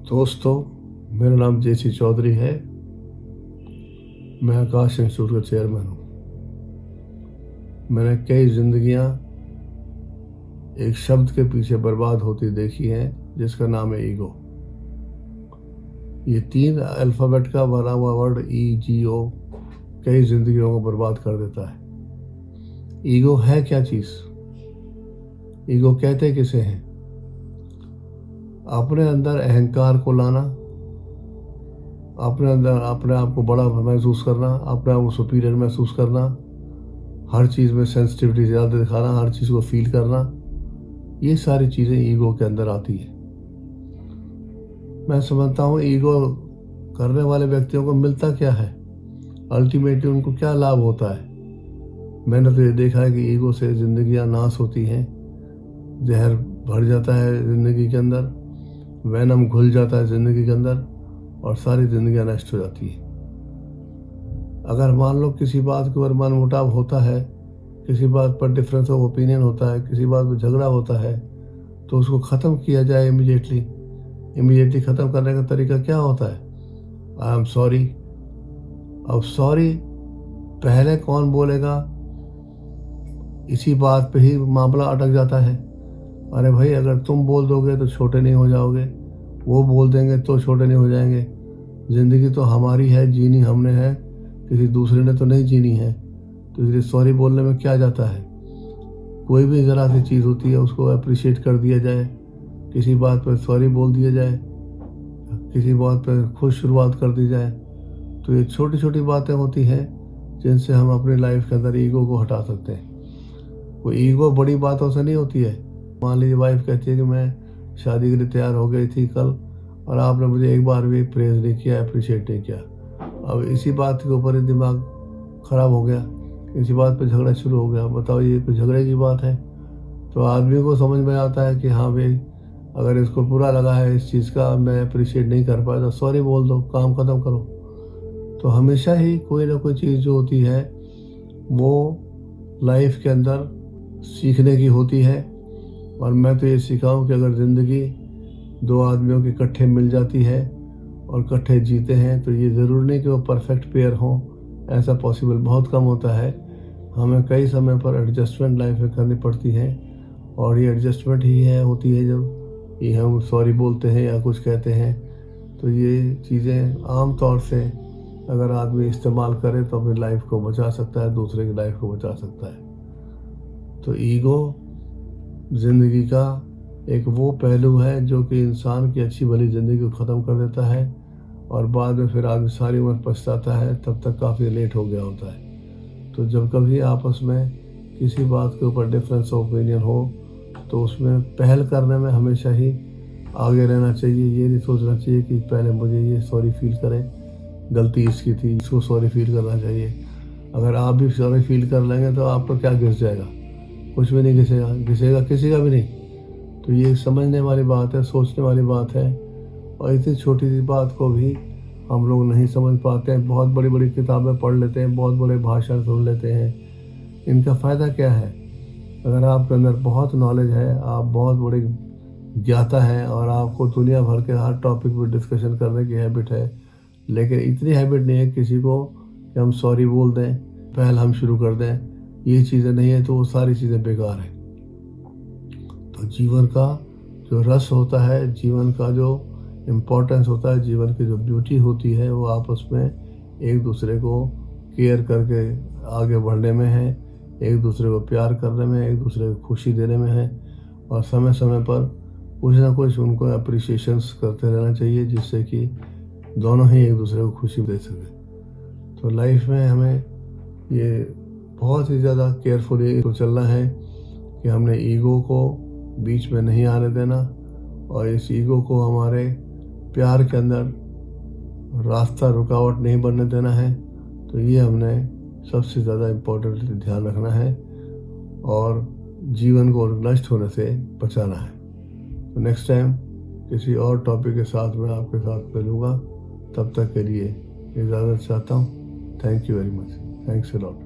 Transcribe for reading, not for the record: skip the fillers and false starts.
दोस्तों, मेरा नाम जेसी चौधरी है। मैं आकाश इंस्टीट्यूट का चेयरमैन हूँ। मैंने कई जिंदगियां एक शब्द के पीछे बर्बाद होती देखी हैं, जिसका नाम है ईगो। ये 3 अल्फ़ाबेट का बना हुआ वर्ड EGO कई जिंदगियों को बर्बाद कर देता है। ईगो है क्या चीज़? ईगो कहते किसे हैं? अपने अंदर अहंकार को लाना, अपने अंदर अपने आप को बड़ा महसूस करना, अपने आप को सुपीरियर महसूस करना, हर चीज़ में सेंसिटिविटी ज़्यादा दिखाना, हर चीज़ को फील करना, ये सारी चीज़ें ईगो के अंदर आती है। मैं समझता हूँ ईगो करने वाले व्यक्तियों को मिलता क्या है, अल्टीमेटली उनको क्या लाभ होता है। मैंने तो ये देखा है कि ईगो से ज़िंदगियाँ नाश होती हैं, जहर भर जाता है ज़िंदगी के अंदर, वैनम घुल जाता है ज़िंदगी के अंदर और सारी ज़िंदगियाँ नष्ट हो जाती है। अगर मान लो किसी बात के ऊपर मनमुटाव होता है, किसी बात पर डिफरेंस ऑफ ओपिनियन होता है, किसी बात पर झगड़ा होता है, तो उसको ख़त्म किया जाए इमीडिएटली ख़त्म करने का तरीका क्या होता है? I am sorry. अब सॉरी पहले कौन बोलेगा, इसी बात पे ही मामला अटक जाता है। अरे भाई, अगर तुम बोल दोगे तो छोटे नहीं हो जाओगे, वो बोल देंगे तो छोटे नहीं हो जाएंगे। ज़िंदगी तो हमारी है, जीनी हमने है, किसी दूसरे ने तो नहीं जीनी है। तो इसलिए सॉरी बोलने में क्या जाता है? कोई भी ज़रा सी चीज़ होती है उसको अप्रिशिएट कर दिया जाए, किसी बात पर सॉरी बोल दिया जाए, किसी बात पर खुश शुरुआत कर दी जाए। तो ये छोटी छोटी बातें होती हैं जिनसे हम अपनी लाइफ के अंदर ईगो को हटा सकते हैं। कोई ईगो बड़ी बातों से नहीं होती है। मान लीजिए वाइफ कहती है कि मैं शादी के लिए तैयार हो गई थी कल और आपने मुझे एक बार भी प्रेज़ नहीं किया, अप्रिशिएट नहीं किया। अब इसी बात के ऊपर ही दिमाग ख़राब हो गया, इसी बात पे झगड़ा शुरू हो गया। बताओ, ये कोई झगड़े की बात है? तो आदमी को समझ में आता है कि हाँ भाई, अगर इसको बुरा लगा है इस चीज़ का, मैं अप्रिशिएट नहीं कर पाया, तो सॉरी बोल दो, काम ख़त्म करो। तो हमेशा ही कोई ना कोई चीज़ जो होती है वो लाइफ के अंदर सीखने की होती है। और मैं तो ये सीखा हूँ कि अगर ज़िंदगी 2 आदमियों की इकट्ठे मिल जाती है और इकट्ठे जीते हैं, तो ये ज़रूरी नहीं कि वो परफेक्ट पेयर हों, ऐसा पॉसिबल बहुत कम होता है। हमें कई समय पर एडजस्टमेंट लाइफ में करनी पड़ती है, और ये एडजस्टमेंट ही होती है जब ये हम सॉरी बोलते हैं या कुछ कहते हैं। तो ये चीज़ें आम तौर से अगर आदमी इस्तेमाल करे तो अपनी लाइफ को बचा सकता है, दूसरे की लाइफ को बचा सकता है। तो ईगो ज़िंदगी का एक वो पहलू है जो कि इंसान की अच्छी भली ज़िंदगी को ख़त्म कर देता है, और बाद में फिर आदमी सारी उम्र पछताता है, तब तक काफ़ी लेट हो गया होता है। तो जब कभी आपस में किसी बात के ऊपर डिफरेंस ऑफ ओपिनियन हो, तो उसमें पहल करने में हमेशा ही आगे रहना चाहिए। ये नहीं सोचना चाहिए कि पहले मुझे ये सॉरी फील करें, गलती इसकी थी, इसको सॉरी फील करना चाहिए। अगर आप भी सॉरी फील कर लेंगे तो आपका क्या घिस जाएगा? कुछ भी नहीं घिसेगा किसी का भी नहीं। तो ये समझने वाली बात है, सोचने वाली बात है। और इतनी छोटी सी बात को भी हम लोग नहीं समझ पाते हैं। बहुत बड़ी बड़ी किताबें पढ़ लेते हैं, बहुत बड़े भाषण सुन लेते हैं। इनका फ़ायदा क्या है? अगर आपके अंदर बहुत नॉलेज है, आप बहुत बड़े ज्ञाता हैं और आपको दुनिया भर के हर टॉपिक पर डिस्कशन करने की हैबिट है, लेकिन इतनी हैबिट नहीं है किसी को कि हम सॉरी बोल दें, पहल हम शुरू कर दें, ये चीज़ें नहीं है, तो वो सारी चीज़ें बेकार हैं। तो जीवन का जो रस होता है, जीवन का जो इम्पोर्टेंस होता है, जीवन की जो ब्यूटी होती है, वो आपस में एक दूसरे को केयर करके आगे बढ़ने में है, एक दूसरे को प्यार करने में, एक दूसरे को खुशी देने में है। और समय समय पर कुछ ना कुछ उनको अप्रिसिएशंस करते रहना चाहिए, जिससे कि दोनों ही एक दूसरे को खुशी दे सकें। तो लाइफ में हमें ये बहुत ही ज़्यादा केयरफुली तो चलना है कि हमने ईगो को बीच में नहीं आने देना, और इस ईगो को हमारे प्यार के अंदर रास्ता रुकावट नहीं बनने देना है। तो ये हमने सबसे ज़्यादा इम्पोर्टेंट ध्यान रखना है और जीवन को नष्ट होने से बचाना है। तो नेक्स्ट टाइम किसी और टॉपिक के साथ मैं आपके साथ मिलूँगा। तब तक के लिए इजाज़त चाहता हूँ। Thank you very much. Thanks a lot.